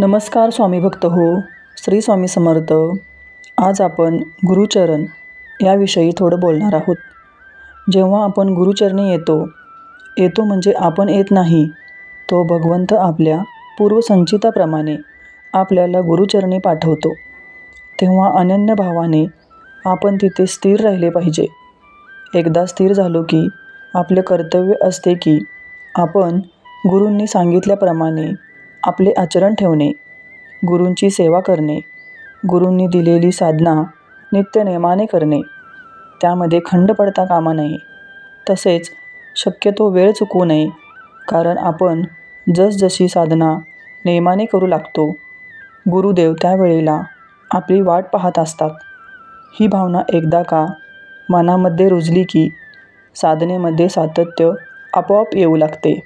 नमस्कार स्वामी भक्त हो. श्री स्वामी समर्थ. आज आपण गुरुचरण याविषयी थोडं बोलणार आहोत. जेव्हा आपण गुरुचरणी येतो म्हणजे आपण येत नाही, तो भगवंत आपल्या पूर्वसंचिताप्रमाणे आपल्याला गुरुचरणी पाठवतो. तेव्हा अनन्य भावाने आपण तिथे स्थिर राहिले पाहिजे. एकदा स्थिर झालो की आपले कर्तव्य असते की आपण गुरूंनी सांगितल्याप्रमाणे आपले आचरण ठेवणे, गुरूंची सेवा करणे, गुरूंनी दिलेली साधना नित्यनेमाने करणे, त्यामध्ये खंड पडता कामा नये. तसेच शक्यतो वेळ चुकवू नये, कारण आपण जसजशी साधना नेमाने करू लागतो, गुरुदेव त्यावेळेला आपली वाट पाहत असतात. ही भावना एकदा का मनामध्ये रुजली की साधनेमध्ये सातत्य आपोआप येऊ लागते.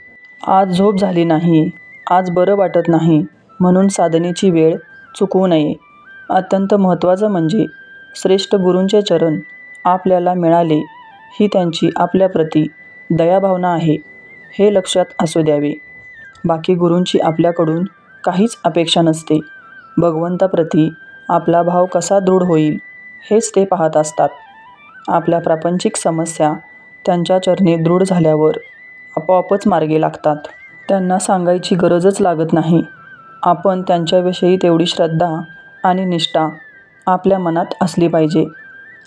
आज झोप झाली नाही, आज बरं वाटत नाही म्हणून साधनेची वेळ चुकवू नये. अत्यंत महत्त्वाचं म्हणजे श्रेष्ठ गुरूंचे चरण आपल्याला मिळाले ही त्यांची आपल्याप्रती दयाभावना आहे, हे लक्षात असू द्यावे. बाकी गुरूंची आपल्याकडून काहीच अपेक्षा नसते. भगवंताप्रती आपला भाव कसा दृढ होईल हेच ते पाहत असतात. आपल्या प्रापंचिक समस्या त्यांच्या चरणी दृढ झाल्यावर आपोआपच मार्गी लागतात. त्यांना सांगायची गरजच लागत नाही. आपण त्यांच्याविषयी तेवढी श्रद्धा आणि निष्ठा आपल्या मनात असली पाहिजे.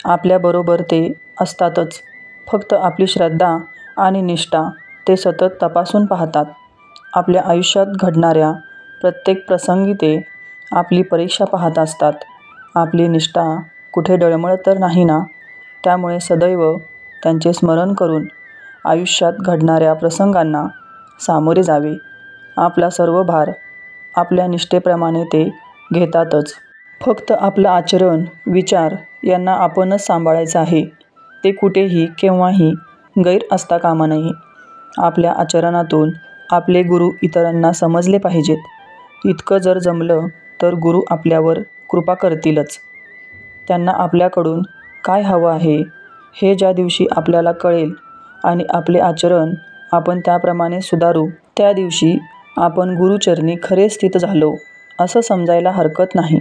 आपल्याबरोबर ते असतातच, फक्त आपली श्रद्धा आणि निष्ठा ते सतत तपासून पाहतात. आपल्या आयुष्यात घडणाऱ्या प्रत्येक प्रसंगी ते आपली परीक्षा पाहत असतात. आपली निष्ठा कुठे डळमळ तर नाही ना. त्यामुळे सदैव त्यांचे स्मरण करून आयुष्यात घडणाऱ्या प्रसंगांना सामोरे जावे. आपला सर्व भार आपल्या निष्ठेप्रमाणे ते घेतातच. फक्त आपलं आचरण, विचार यांना आपणच सांभाळायचं आहे. ते कुठेही केव्हाही गैर असता कामा नये. आपल्या आचरणातून आपले गुरु इतरांना समजले पाहिजेत. इतकं जर जमलं तर गुरु आपल्यावर कृपा करतीलच. त्यांना आपल्याकडून काय हवं आहे हे ज्या दिवशी आपल्याला कळेल आणि आपले आचरण आपण त्याप्रमाणे सुधारू, त्या दिवशी आपण गुरुचरणी खरे स्थित झालो असं समजायला हरकत नाही.